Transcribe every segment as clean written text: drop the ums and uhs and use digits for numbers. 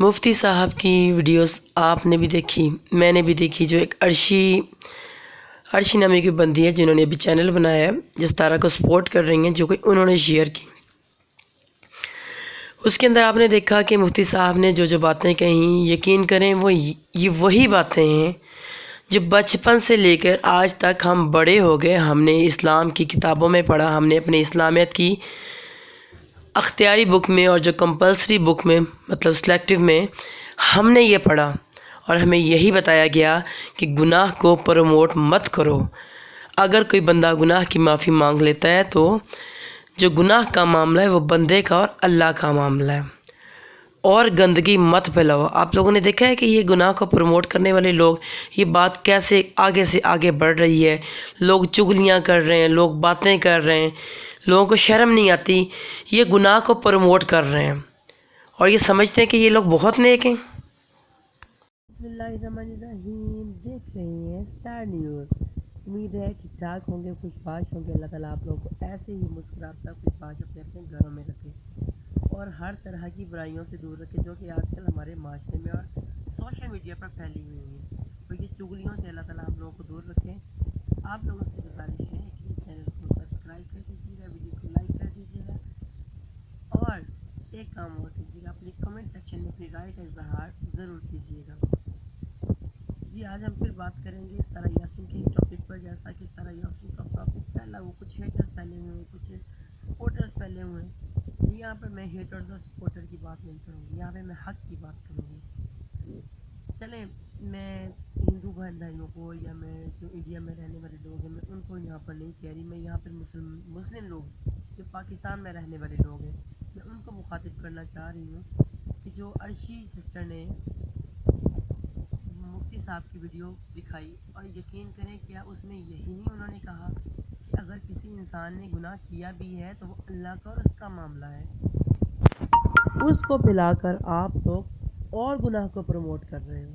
مفتی صاحب کی ویڈیوز آپ نے بھی دیکھی، میں نے بھی دیکھی، جو ایک عرشی نامی کی بندی ہے جنہوں نے ابھی چینل بنایا ہے، جس طرح کو سپورٹ کر رہی ہیں، جو کہ انہوں نے شیئر کی۔ اس کے اندر آپ نے دیکھا کہ مفتی صاحب نے جو باتیں کہیں، یقین کریں یہ وہی باتیں ہیں جو بچپن سے لے کر آج تک ہم بڑے ہو گئے، ہم نے اسلام کی کتابوں میں پڑھا، ہم نے اپنے اسلامیت کی اختیاری بک میں اور جو کمپلسری بک میں مطلب سلیکٹیو میں ہم نے یہ پڑھا، اور ہمیں یہی بتایا گیا کہ گناہ کو پروموٹ مت کرو۔ اگر کوئی بندہ گناہ کی معافی مانگ لیتا ہے تو جو گناہ کا معاملہ ہے وہ بندے کا اور اللہ کا معاملہ ہے، اور گندگی مت پھیلاؤ۔ آپ لوگوں نے دیکھا ہے کہ یہ گناہ کو پروموٹ کرنے والے لوگ، یہ بات کیسے آگے سے آگے بڑھ رہی ہے، لوگ چغلیاں کر رہے ہیں، لوگ باتیں کر رہے ہیں، لوگوں کو شرم نہیں آتی، یہ گناہ کو پروموٹ کر رہے ہیں اور یہ سمجھتے ہیں کہ یہ لوگ بہت نیک ہیں۔ بسم اللہ الرحمن الرحیم، دیکھ رہے ہیں اسٹار نیوز۔ امید ہے ٹھیک ٹھاک ہوں گے، خوش باش ہوں گے۔ اللہ تعالیٰ آپ لوگوں کو ایسے ہی مسکراتا خوش باش اپنے اپنے گھروں میں رکھے اور ہر طرح کی برائیوں سے دور رکھے جو کہ آج کل ہمارے معاشرے میں اور سوشل میڈیا پر پھیلی ہوئی ہیں، تو یہ چغلیوں سے اللہ تعالیٰ ہم لوگوں کو دور رکھے۔ آپ لوگوں سے گزارش ہے کہ چینل کو سبسکرائب کر دیجیے گا، ویڈیو کو لائک کر دیجیے گا، اور ایک کام اور کیجیے گا، اپنی کمنٹ سیکشن میں اپنی رائے کا اظہار ضرور کیجیے گا۔ جی آج ہم پھر بات کریں گے اس طرح یاسین کے ٹاپک پر، جیسا کہ اس طرح یاسین کا ٹاپک پہلا وہ کچھ ہیٹرز پھیلے ہوئے ہیں، کچھ سپورٹرز پھیلے ہوئے ہیں۔ یہاں پر میں ہیٹرز اور سپورٹر کی بات نہیں کروں گی، یہاں پہ میں حق کی بات کروں گی۔ چلیں، میں ہندو بھائیوں کو یا میں جو انڈیا میں رہنے والے لوگ ہیں، میں ان کو یہاں پر نہیں کہہ رہی، میں یہاں پر مسلم لوگ جو پاکستان میں رہنے والے لوگ ہیں، میں ان کو مخاطب کرنا چاہ رہی ہوں کہ جو عرشی سسٹر نے مفتی صاحب کی ویڈیو دکھائی، اور یقین کریں کیا اس میں یہی نہیں انہوں نے کہا کہ اگر کسی انسان نے گناہ کیا بھی ہے تو وہ اللہ کا اور اس کا معاملہ ہے، اس کو پلا کر آپ لوگ اور گناہ کو پروموٹ کر رہے ہو۔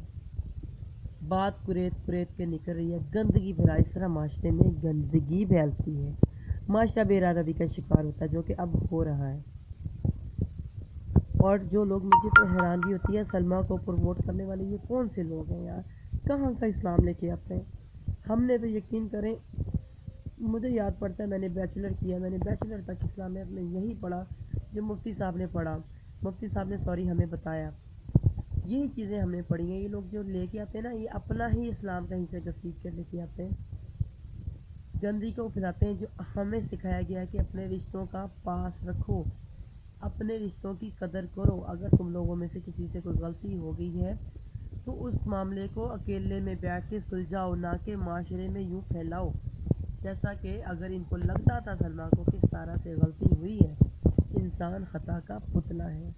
بات کریت کے نکل رہی ہے، گندگی پھیلائی، اس طرح معاشرے میں گندگی پھیلتی ہے، معاشرہ بے روی کا شکار ہوتا ہے، جو کہ اب ہو رہا ہے۔ اور جو لوگ، مجھے تو حیرانگی ہوتی ہے، سلما کو پروموٹ کرنے والے یہ کون سے لوگ ہیں یار، کہاں کا اسلام لے کے آتے ہیں؟ ہم نے تو یقین کریں، مجھے یاد پڑتا ہے میں نے بیچلر کیا، میں نے بیچلر تک اسلامیت میں یہی پڑھا جو مفتی صاحب نے پڑھا، مفتی صاحب نے ہمیں بتایا، یہی چیزیں ہم نے پڑھی ہیں۔ یہ لوگ جو لے کے آتے ہیں نا، یہ اپنا ہی اسلام کہیں سے گھسیٹ کر لے کے آتے ہیں، گندگی کو پھیلاتے ہیں۔ جو ہمیں سکھایا گیا ہے کہ اپنے رشتوں کا پاس رکھو، اپنے رشتوں کی قدر کرو، اگر تم لوگوں میں سے کسی سے کوئی غلطی ہو گئی ہے تو اس معاملے کو اکیلے میں بیٹھ کے سلجھاؤ، نہ کہ معاشرے میں یوں پھیلاؤ۔ جیسا کہ اگر ان کو لگتا تھا سلما کو کس طرح سے غلطی ہوئی ہے، انسان خطا کا پتلا ہے،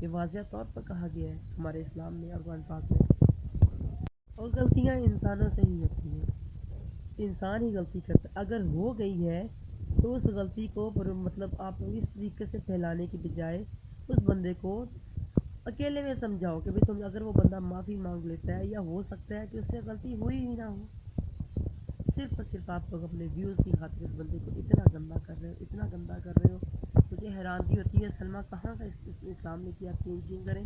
یہ واضح طور پر کہا گیا ہے ہمارے اسلام میں اور قرآن پاک میں، اور غلطیاں انسانوں سے ہی ہوتی ہیں، انسان ہی غلطی کرتا ہے۔ اگر ہو گئی ہے تو اس غلطی کو مطلب آپ لوگ اس طریقے سے پھیلانے کی بجائے اس بندے کو اکیلے میں سمجھاؤ کہ تم، اگر وہ بندہ معافی مانگ لیتا ہے یا ہو سکتا ہے کہ اس سے غلطی ہوئی ہی نہ ہو، صرف اور صرف آپ لوگ اپنے ویوز کی خاطر اس بندے کو اتنا گندا کر رہے ہو، اتنا گندا کر رہے ہو۔ مجھے حیرانگی ہوتی ہے سلما کہاں کا اسلام لے کے آتی ہے، یقین کریں۔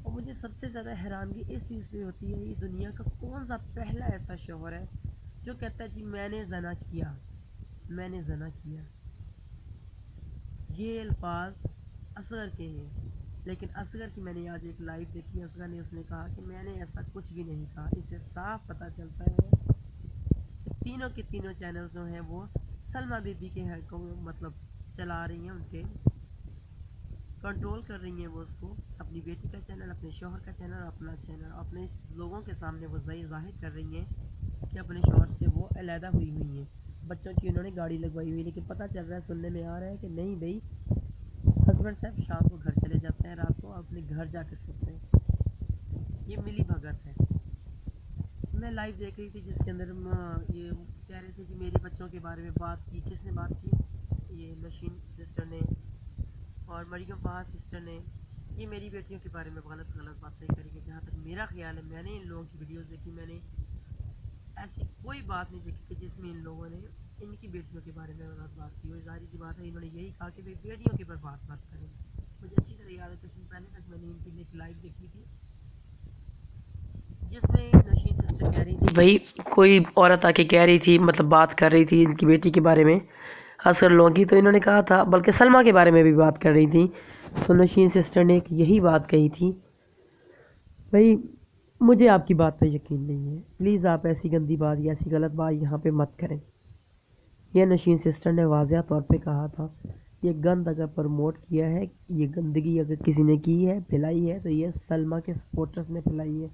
اور مجھے سب سے زیادہ حیرانگی اس چیز پہ ہوتی ہے، یہ دنیا کا کون سا پہلا ایسا شوہر ہے جو کہتا ہے جی میں نے زنا کیا، میں نے زنا کیا۔ یہ الفاظ اصغر کے ہیں، لیکن اصغر کی میں نے آج ایک لائیو دیکھی، اصغر نے اس نے کہا کہ میں نے ایسا کچھ بھی نہیں کہا۔ اس سے صاف پتہ چلتا ہے کہ تینوں کے تینوں چینل جو ہیں وہ سلما بی بی کے کو مطلب چلا رہی ہیں، ان کے کنٹرول کر رہی ہیں، وہ اس کو اپنی بیٹی کا چینل، اپنے شوہر کا چینل، اپنا چینل اپنے لوگوں کے سامنے وہ ظاہر کر رہی ہیں کہ اپنے شوہر سے وہ علیحدہ ہوئی ہوئی ہیں، بچوں کی انہوں نے گاڑی لگوائی ہوئی، لیکن پتہ چل رہا ہے، سننے میں آ رہا ہے کہ نہیں بھائی، ہسبینڈ صاحب شام کو گھر چلے جاتے ہیں، رات کو اپنے گھر جا کے سوتے ہیں، یہ ملی بھگت ہے۔ میں لائیو دیکھ رہی تھی جس کے اندر یہ کہہ رہے تھے جی میرے بچوں کے بارے میں بات کی، کس نے بات کی؟ یہ نشین سسٹر نے اور مریم فہد سسٹر نے، یہ میری بیٹیوں کے بارے میں غلط باتیں کریں گے۔ جہاں تک میرا خیال ہے، میں نے ان لوگوں کی ویڈیوز دیکھی، میں نے ایسی کوئی بات نہیں دیکھی کہ جس میں ان لوگوں نے ان کی بیٹیوں کے بارے میں غلط بات کی، اور ظاہر سی بات ہے انہوں نے یہی کہا کہ بیٹیوں کے اوپر بات مت کریں۔ مجھے اچھی طرح یاد ہے، کچھ دن پہلے تک میں نے ان کی ایک لائیو دیکھی تھی جس میں نوشین سسٹر کہہ رہی تھی، بھائی کوئی عورت آ کے کہہ رہی تھی، مطلب بات کر رہی تھی ان کی بیٹی کے بارے میں، اصغر لوگوں کی، تو انہوں نے کہا تھا، بلکہ سلمیٰ کے بارے میں بھی بات کر رہی تھی، تو نوشین سسٹر نے ایک یہی بات کہی تھی، بھائی مجھے آپ کی بات پہ یقین نہیں ہے، پلیز آپ ایسی گندی بات یا ایسی غلط بات یہاں پہ مت کریں۔ یہ نوشین سسٹر نے واضح طور پہ کہا تھا، یہ گند اگر پروموٹ کیا ہے، یہ گندگی اگر کسی نے کی ہے، پھیلائی ہے، تو یہ سلمیٰ کے سپورٹرز نے پھیلائی ہے،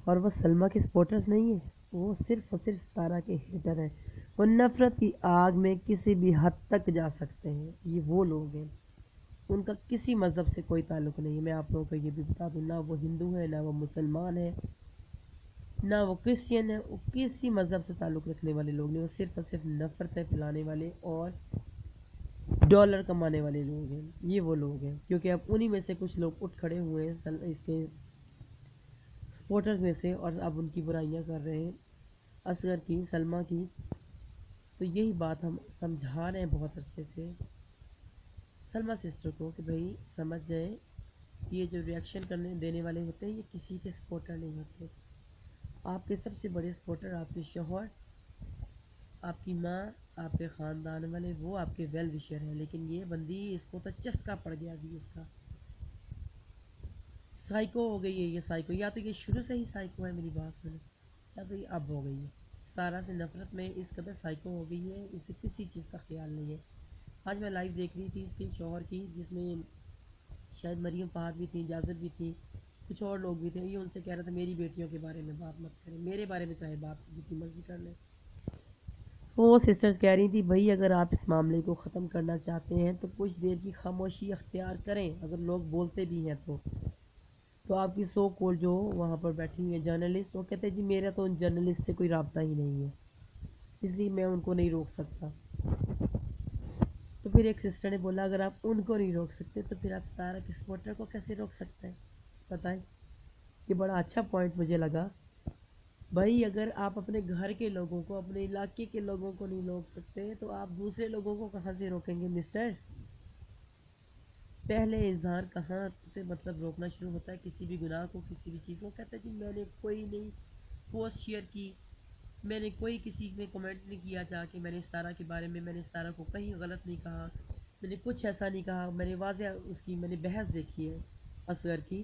اور وہ سلمیٰ کے سپورٹرز نہیں ہیں، وہ صرف اور صرف ستارہ کے ہیٹر ہیں، وہ نفرت کی آگ میں کسی بھی حد تک جا سکتے ہیں، یہ وہ لوگ ہیں، ان کا کسی مذہب سے کوئی تعلق نہیں ہے۔ میں آپ لوگوں کو یہ بھی بتا دوں، نہ وہ ہندو ہے، نہ وہ مسلمان ہے، نہ وہ کرسچین ہے، وہ کسی مذہب سے تعلق رکھنے والے لوگ نہیں، وہ صرف اور صرف نفرتیں پھیلانے والے اور ڈالر کمانے والے لوگ ہیں، یہ وہ لوگ ہیں، کیونکہ اب انہی میں سے کچھ لوگ اٹھ کھڑے ہوئے ہیں اس کے سپورٹرز میں سے، اور اب ان کی برائیاں کر رہے ہیں، اصغر کی، سلمیٰ کی، تو یہی بات ہم سمجھا رہے ہیں بہت عرصے سے سلمیٰ سسٹر کو کہ بھائی سمجھ جائیں، یہ جو ریئیکشن کرنے دینے والے ہوتے ہیں یہ کسی کے سپورٹر نہیں ہوتے، آپ کے سب سے بڑے سپورٹر آپ کے شوہر، آپ کی ماں، آپ کے خاندان والے، وہ آپ کے ویل وشر ہیں، لیکن یہ بندی اس کو تو چسکا پڑ گیا بھی، اس کا سائیکو ہو گئی ہے یہ سائیکو، یا تو یہ شروع سے ہی سائیکو ہے، میری بات سنیں، یا تو یہ اب ہو گئی ہے، سارا سے نفرت میں اس قدر سائیکو ہو گئی ہے، اسے کسی چیز کا خیال نہیں ہے۔ آج میں لائیو دیکھ رہی تھی اس کے شوہر کی، جس میں شاید مریم فہد بھی تھی، اجازت بھی تھی، کچھ اور لوگ بھی تھے، یہ ان سے کہہ رہا تھا میری بیٹیوں کے بارے میں بات مت کریں، میرے بارے میں چاہے بات جتنی مرضی کر لیں۔ وہ سسٹرز کہہ رہی تھی، بھائی اگر آپ اس معاملے کو ختم کرنا چاہتے ہیں تو کچھ دیر کی خاموشی اختیار کریں، اگر لوگ بولتے بھی ہیں تو آپ کی سو کول جو وہاں پر بیٹھی ہوئی ہیں جرنلسٹ، وہ کہتے ہیں جی میرا تو ان جرنلسٹ سے کوئی رابطہ ہی نہیں ہے، اس لیے میں ان کو نہیں روک سکتا۔ تو پھر ایک سسٹر نے بولا، اگر آپ ان کو نہیں روک سکتے تو پھر آپ ستارہ کے سپورٹر کو کیسے روک سکتے ہیں؟ بتائیں، یہ بڑا اچھا پوائنٹ مجھے لگا۔ بھائی اگر آپ اپنے گھر کے لوگوں کو، اپنے علاقے کے لوگوں کو نہیں روک سکتے تو آپ دوسرے لوگوں کو کہاں سے روکیں گے مسٹر؟ پہلے اظہار کہاں سے مطلب روکنا شروع ہوتا ہے کسی بھی گناہ کو، کسی بھی چیز کو، کہتا ہے جی میں نے کوئی نہیں پوسٹ شیئر کی، میں نے کوئی کسی میں کمنٹ نہیں کیا جا کے میں نے ستارہ کے بارے میں نے ستارہ کو کہیں غلط نہیں کہا، میں نے کچھ ایسا نہیں کہا، میں نے واضح اس کی میں نے بحث دیکھی ہے اصغر کی،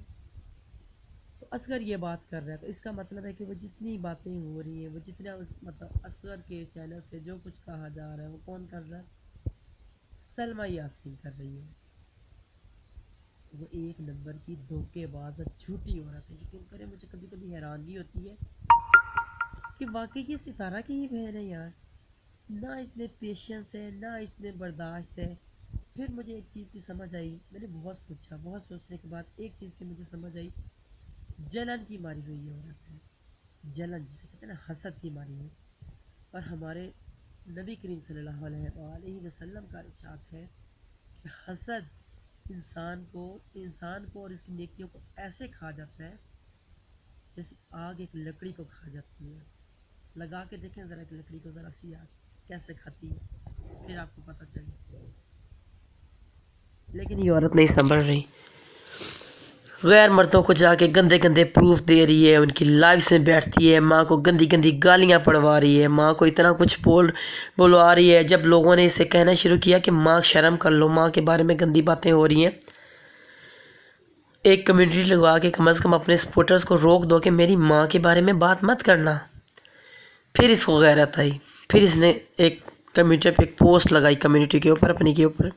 تو اصغر یہ بات کر رہا ہے، تو اس کا مطلب ہے کہ وہ جتنی باتیں ہو رہی ہیں، وہ جتنا مطلب اصغر کے چینل سے جو کچھ کہا جا رہا ہے وہ کون کر رہا ہے؟ سلمیٰ یاسین کر رہی ہے، وہ ایک نمبر کی دھوکے باز جھوٹی عورت ہے۔ یقین کریں مجھے کبھی کبھی حیرانگی ہوتی ہے کہ واقعی یہ ستارہ کی ہی بہن ہے یار، نہ اس میں پیشنس ہے، نہ اس میں برداشت ہے۔ پھر مجھے ایک چیز کی سمجھ آئی، میں نے بہت سوچا، بہت سوچنے کے بعد ایک چیز کی مجھے سمجھ آئی، جلن کی ماری ہوئی یہ عورت ہے، جلن جسے کہتے ہیں نا، حسد کی ماری ہوئی، اور ہمارے نبی کریم صلی اللہ علیہ وآلہ وسلم کا ارشاد ہے کہ حسد انسان کو اور اس کی نیکیوں کو ایسے کھا جاتا ہے جیسے آگ ایک لکڑی کو کھا جاتی ہے۔ لگا کے دیکھیں ذرا ایک لکڑی کو، ذرا سی آگ کیسے کھاتی ہے، پھر آپ کو پتہ چلے۔ لیکن یہ عورت نہیں سنبھل رہی، غیر مردوں کو جا کے گندے گندے پروف دے رہی ہے، ان کی لائفز میں بیٹھتی ہے، ماں کو گندی گندی گالیاں پڑوا رہی ہے، ماں کو اتنا کچھ بلوا رہی ہے۔ جب لوگوں نے اسے کہنا شروع کیا کہ ماں شرم کر لو، ماں کے بارے میں گندی باتیں ہو رہی ہیں، ایک کمیونٹی لگوا کے کم از کم اپنے سپورٹرز کو روک دو کہ میری ماں کے بارے میں بات مت کرنا۔ پھر اس کو غیرت آئی، پھر اس نے ایک کمیونٹی پہ ایک پوسٹ لگائی، کمیونٹی کے اوپر، اپنی کے اوپر،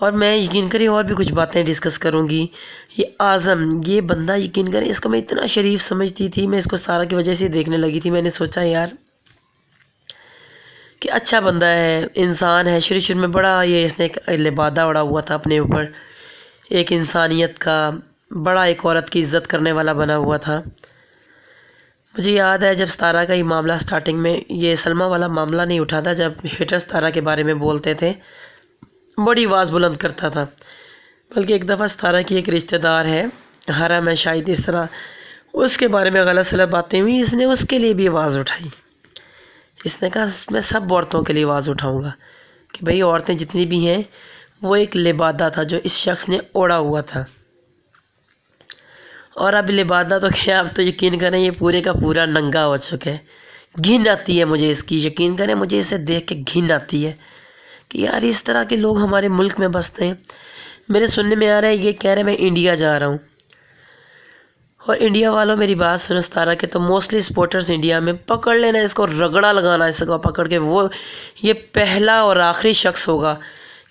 اور میں یقین کریں اور بھی کچھ باتیں ڈسکس کروں گی۔ یہ اعظم، یہ بندہ یقین کریں اس کو میں اتنا شریف سمجھتی تھی، میں اس کو ستارہ کی وجہ سے دیکھنے لگی تھی، میں نے سوچا یار کہ اچھا بندہ ہے، انسان ہے، شروع میں بڑا یہ اس نے ایک لبادہ اڑا ہوا تھا اپنے اوپر، ایک انسانیت کا بڑا، ایک عورت کی عزت کرنے والا بنا ہوا تھا۔ مجھے یاد ہے جب ستارہ کا یہ معاملہ سٹارٹنگ میں، یہ سلمیٰ والا معاملہ نہیں اٹھا تھا، جب ہیٹر ستارہ کے بارے میں بولتے تھے، بڑی آواز بلند کرتا تھا، بلکہ ایک دفعہ ستارہ کی ایک رشتہ دار ہے حرم ہے شاید، اس طرح اس کے بارے میں غلط سلط باتیں ہوئی، اس نے اس کے لیے بھی آواز اٹھائی، اس نے کہا میں سب عورتوں کے لیے آواز اٹھاؤں گا، کہ بھئی عورتیں جتنی بھی ہیں وہ ایک لبادہ تھا جو اس شخص نے اوڑا ہوا تھا، اور اب لبادہ تو کیا، اب تو یقین کریں یہ پورے کا پورا ننگا ہو چکا ہے۔ گھن آتی ہے مجھے اس کی، یقین کریں مجھے اسے دیکھ کے گھن آتی ہے کہ یار اس طرح کے لوگ ہمارے ملک میں بستے ہیں۔ میرے سننے میں آ رہا ہے یہ کہہ رہے ہیں میں انڈیا جا رہا ہوں، اور انڈیا والوں میری بات سنو 17 کے، تو موسٹلی سپورٹرز انڈیا میں پکڑ لینا اس کو، رگڑا لگانا اس کو پکڑ کے، وہ یہ پہلا اور آخری شخص ہوگا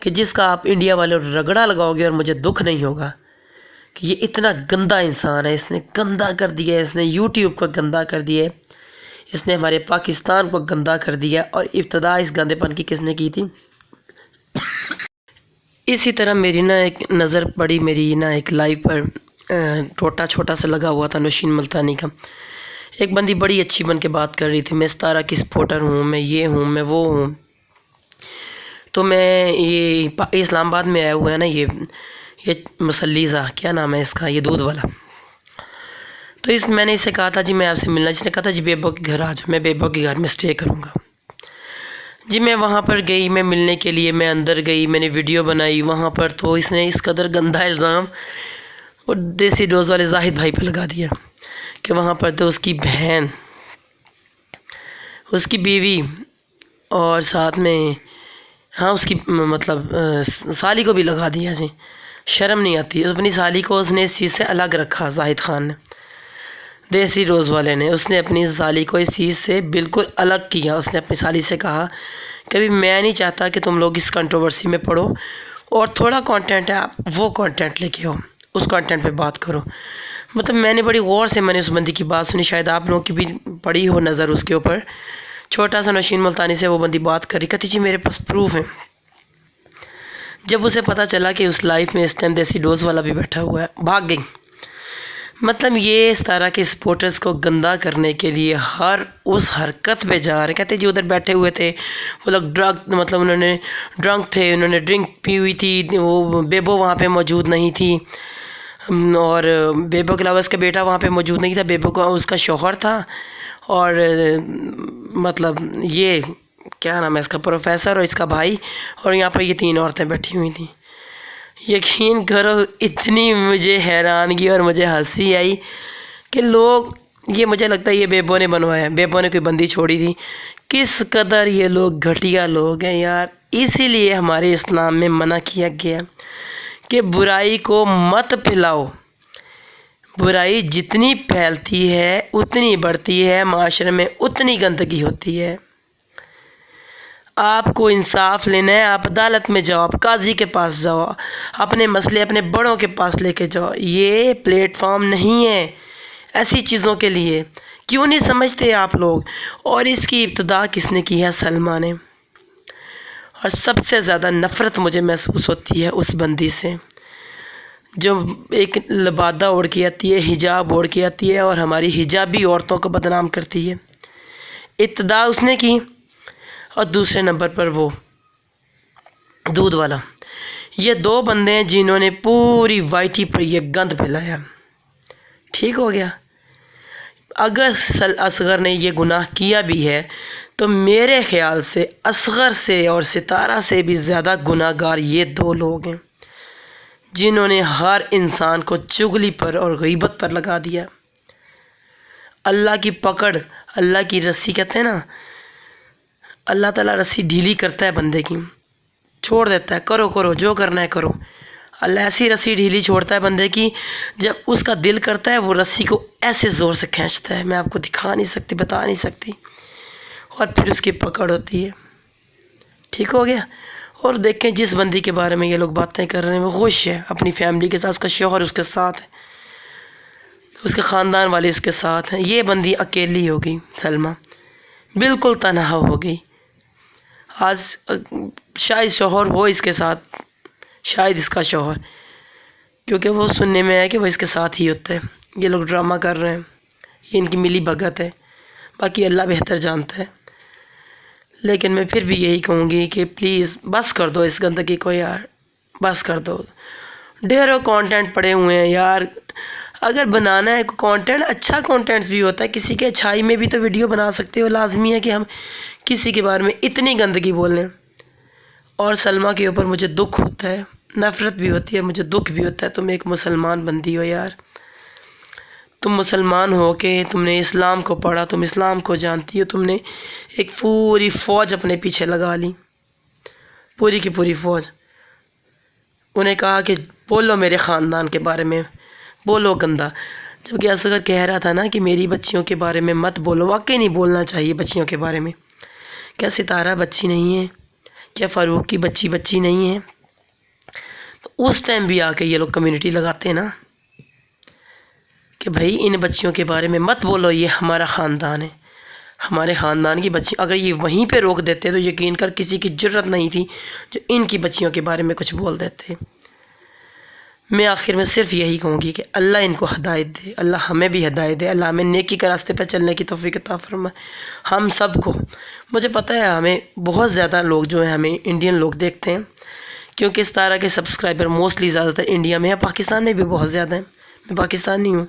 کہ جس کا آپ انڈیا والے رگڑا لگاؤ گے، اور مجھے دکھ نہیں ہوگا کہ یہ اتنا گندا انسان ہے، اس نے گندا کر دیا ہے، اس نے یوٹیوب کو گندا کر دیا ہے، اس نے ہمارے پاکستان کو گندا کر دیا، اور ابتدا اس گندے پن کی کس نے کی تھی؟ اسی طرح میری ایک نظر پڑی، میری ایک لائیو پر ٹوٹا چھوٹا سا لگا ہوا تھا نوشین ملتانی کا۔ ایک بندی بڑی اچھی بن کے بات کر رہی تھی، میں 17 کی سپورٹر ہوں، میں یہ ہوں، میں وہ ہوں، تو میں یہ اسلام آباد میں آیا ہوا ہے نا، یہ مسلیزہ کیا نام ہے اس کا، یہ دودھ والا، تو میں نے اس سے کہا تھا جی میں آپ سے ملنا، جس نے کہا تھا جی بیبو کے گھر آ جاؤ، میں بیبو کے گھر میں اسٹے کروں گا جی۔ میں وہاں پر گئی، میں ملنے کے لیے میں اندر گئی، میں نے ویڈیو بنائی وہاں پر، تو اس نے اس قدر گندا الزام اور دیسی ڈوز والے زاہد بھائی پہ لگا دیا کہ وہاں پر تو اس کی بہن، اس کی بیوی، اور ساتھ میں ہاں اس کی مطلب سالی کو بھی لگا دیا جی۔ شرم نہیں آتی، اپنی سالی کو اس نے اس چیز سے الگ رکھا، زاہد خان نے، دیسی ڈوز والے نے، اس نے اپنی سالی کو اس چیز سے بالکل الگ کیا۔ اس نے اپنی سالی سے کہا کبھی میں نہیں چاہتا کہ تم لوگ اس کنٹروورسی میں پڑھو، اور تھوڑا کانٹینٹ ہے آپ وہ کانٹینٹ لے کے آؤ، اس کانٹینٹ پہ بات کرو۔ مطلب میں نے بڑی غور سے میں نے اس بندی کی بات سنی، شاید آپ لوگوں کی بھی پڑی ہو نظر اس کے اوپر۔ چھوٹا سا نوشین ملتانی سے وہ بندی بات کر رہی، کہتی جی میرے پاس پروف ہے۔ جب اسے پتہ چلا کہ اس لائف میں اس ٹائم دیسی ڈوز والا بھی بیٹھا ہوا ہے، بھاگ گئی۔ مطلب یہ اس طرح کے سپورٹرز کو گندا کرنے کے لیے ہر اس حرکت پہ جا رہے، کہتے جی ادھر بیٹھے ہوئے تھے وہ لوگ مطلب انہوں نے ڈرنک تھے، انہوں نے ڈرنک پی ہوئی تھی، وہ بیبو وہاں پہ موجود نہیں تھی، اور بیبو کے علاوہ اس کا بیٹا وہاں پہ موجود نہیں تھا، بیبو کا اس کا شوہر تھا، اور مطلب یہ کیا نام ہے اس کا، پروفیسر، اور اس کا بھائی، اور یہاں پر یہ 3 عورتیں بیٹھی ہوئی تھیں۔ یقین کرو اتنی مجھے حیرانگی اور مجھے ہنسی آئی کہ لوگ، یہ مجھے لگتا ہے یہ بیبو نے بنوایا، بیبو نے کوئی بندی چھوڑی تھی۔ کس قدر یہ لوگ گھٹیا لوگ ہیں یار، اسی لیے ہمارے اسلام میں منع کیا گیا کہ برائی کو مت پھیلاؤ۔ برائی جتنی پھیلتی ہے اتنی بڑھتی ہے، معاشرے میں اتنی گندگی ہوتی ہے۔ آپ کو انصاف لینا ہے، آپ عدالت میں جاؤ، آپ قاضی کے پاس جاؤ، اپنے مسئلے اپنے بڑوں کے پاس لے کے جاؤ۔ یہ پلیٹ فارم نہیں ہے ایسی چیزوں کے لیے، کیوں نہیں سمجھتے آپ لوگ؟ اور اس کی ابتدا کس نے کی ہے؟ سلمہ نے۔ اور سب سے زیادہ نفرت مجھے محسوس ہوتی ہے اس بندی سے جو ایک لبادہ اوڑھ کے آتی ہے، حجاب اوڑھ کے آتی ہے، اور ہماری حجابی عورتوں کو بدنام کرتی ہے۔ ابتدا اس نے کی، اور دوسرے نمبر پر وہ دودھ والا۔ یہ 2 بندے ہیں جنہوں نے پوری وائی ٹی پر یہ گند پھیلایا۔ ٹھیک ہو گیا؟ اگر اصغر نے یہ گناہ کیا بھی ہے تو میرے خیال سے اصغر سے اور ستارہ سے بھی زیادہ گناہ گار یہ 2 لوگ ہیں جنہوں نے ہر انسان کو چغلی پر اور غیبت پر لگا دیا۔ اللہ کی پکڑ، اللہ کی رسی، کہتے ہیں نا اللہ تعالیٰ رسی ڈھیلی کرتا ہے بندے کی، چھوڑ دیتا ہے، کرو کرو جو کرنا ہے کرو۔ اللہ ایسی رسی ڈھیلی چھوڑتا ہے بندے کی، جب اس کا دل کرتا ہے وہ رسی کو ایسے زور سے کھینچتا ہے، میں آپ کو دکھا نہیں سکتی، بتا نہیں سکتی، اور پھر اس کی پکڑ ہوتی ہے۔ ٹھیک ہو گیا؟ اور دیکھیں جس بندی کے بارے میں یہ لوگ باتیں کر رہے ہیں وہ خوش ہے اپنی فیملی کے ساتھ، اس کا شوہر اس کے ساتھ ہے، اس کے خاندان والے اس کے ساتھ ہیں۔ یہ بندی اکیلی ہو گئی، سلمہ بالکل تنہا ہو گئی۔ آج شاید شوہر ہو اس کے ساتھ، شاید اس کا شوہر، کیونکہ وہ سننے میں آیا کہ وہ اس کے ساتھ ہی ہوتا ہے۔ یہ لوگ ڈرامہ کر رہے ہیں، یہ ان کی ملی بھگت ہے، باقی اللہ بہتر جانتا ہے۔ لیکن میں پھر بھی یہی کہوں گی کہ پلیز بس کر دو اس گندگی کو یار، بس کر دو۔ ڈھیروں کانٹینٹ پڑے ہوئے ہیں یار، اگر بنانا ہے کانٹینٹ، اچھا کانٹینٹ بھی ہوتا ہے، کسی کے اچھائی میں بھی تو ویڈیو بنا سکتے ہو، لازمی ہے کہ ہم کسی کے بارے میں اتنی گندگی بول لیں؟ اور سلمیٰ کے اوپر مجھے دکھ ہوتا ہے، نفرت بھی ہوتی ہے، مجھے دکھ بھی ہوتا ہے۔ تم ایک مسلمان بندی ہو یار، تم مسلمان ہو کے تم نے اسلام کو پڑھا، تم اسلام کو جانتی ہو، تم نے ایک پوری فوج اپنے پیچھے لگا لی، پوری کی پوری فوج۔ انہیں کہا کہ بولو میرے خاندان کے بارے میں، بولو گندا، جبکہ اصغر کہہ رہا تھا نا کہ میری بچیوں کے بارے میں مت بولو۔ واقعی نہیں بولنا چاہیے بچیوں کے بارے میں۔ کیا ستارہ بچی نہیں ہے؟ کیا فاروق کی بچی نہیں ہے؟ تو اس ٹائم بھی آ کے یہ لوگ کمیونٹی لگاتے ہیں نا کہ بھائی ان بچیوں کے بارے میں مت بولو، یہ ہمارا خاندان ہے، ہمارے خاندان کی بچی۔ اگر یہ وہیں پہ روک دیتے تو یقین کر کسی کی جرت نہیں تھی جو ان کی بچیوں کے بارے میں کچھ بول دیتے۔ میں آخر میں صرف یہی کہوں گی کہ اللہ ان کو ہدایت دے، اللہ ہمیں بھی ہدایت دے، اللہ ہمیں نیکی کے راستے پہ چلنے کی توفیق عطا فرمائے ہم سب کو۔ مجھے پتہ ہے ہمیں بہت زیادہ لوگ جو ہیں ہمیں انڈین لوگ دیکھتے ہیں، کیونکہ اس طرح کے سبسکرائبر موسٹلی زیادہ تر انڈیا میں ہیں، پاکستان میں بھی بہت زیادہ ہیں، میں پاکستانی ہوں،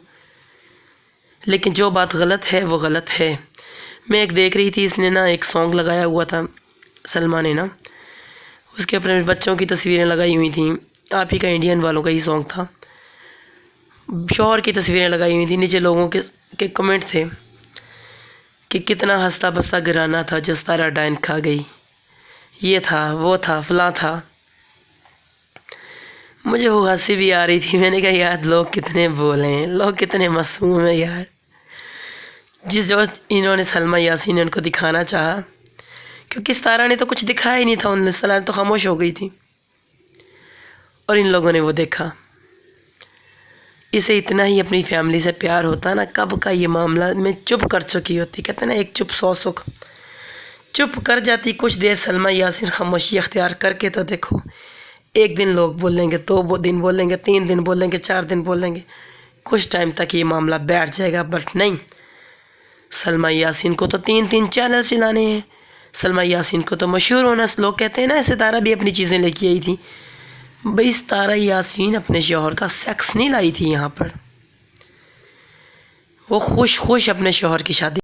لیکن جو بات غلط ہے وہ غلط ہے۔ میں ایک دیکھ رہی تھی، اس نے نا ایک سانگ لگایا ہوا تھا سلمیٰ نے نا، اس کے اپنے بچوں کی تصویریں لگائی ہوئی تھیں، آپ ہی کا انڈین والوں کا ہی سانگ تھا، شوہر کی تصویریں لگائی ہوئی تھیں، نیچے لوگوں کے کمنٹ تھے کہ کتنا ہنستا بستا گھرانہ تھا جو ستارہ ڈائن کھا گئی، یہ تھا وہ تھا فلاں تھا۔ مجھے وہ ہنسی بھی آ رہی تھی، میں نے کہا یار لوگ کتنے بولے ہیں، لوگ کتنے معصوم ہیں یار۔ جو انہوں نے سلمیٰ یاسین نے ان کو دکھانا چاہا، کیونکہ ستارہ نے تو کچھ دکھایا ہی نہیں تھا، ان ستارہ تو خاموش ہو گئی تھی، اور ان لوگوں نے وہ دیکھا۔ اسے اتنا ہی اپنی فیملی سے پیار ہوتا نا، کب کا یہ معاملہ میں چپ کر چکی ہوتی، کہتے ہیں نا ایک چپ سو سکھ، چپ کر جاتی کچھ دیر سلمیٰ یاسین خاموشی اختیار کر کے، تو دیکھو ایک دن لوگ بولیں گے، 2 دن بولیں گے، 3 دن بولیں گے، 4 دن بولیں گے، کچھ ٹائم تک یہ معاملہ بیٹھ جائے گا۔ بٹ نہیں، سلمیٰ یاسین کو تو 3 چینل چلانے ہیں، سلمیٰ یاسین کو تو مشہور ہونا، لوگ کہتے ہیں نا ستارہ بھی اپنی چیزیں لے کے آئی تھی۔ بھئی ستارہ یاسین اپنے شوہر کا سیکس نہیں لائی تھی یہاں پر، وہ خوش اپنے شوہر کی شادی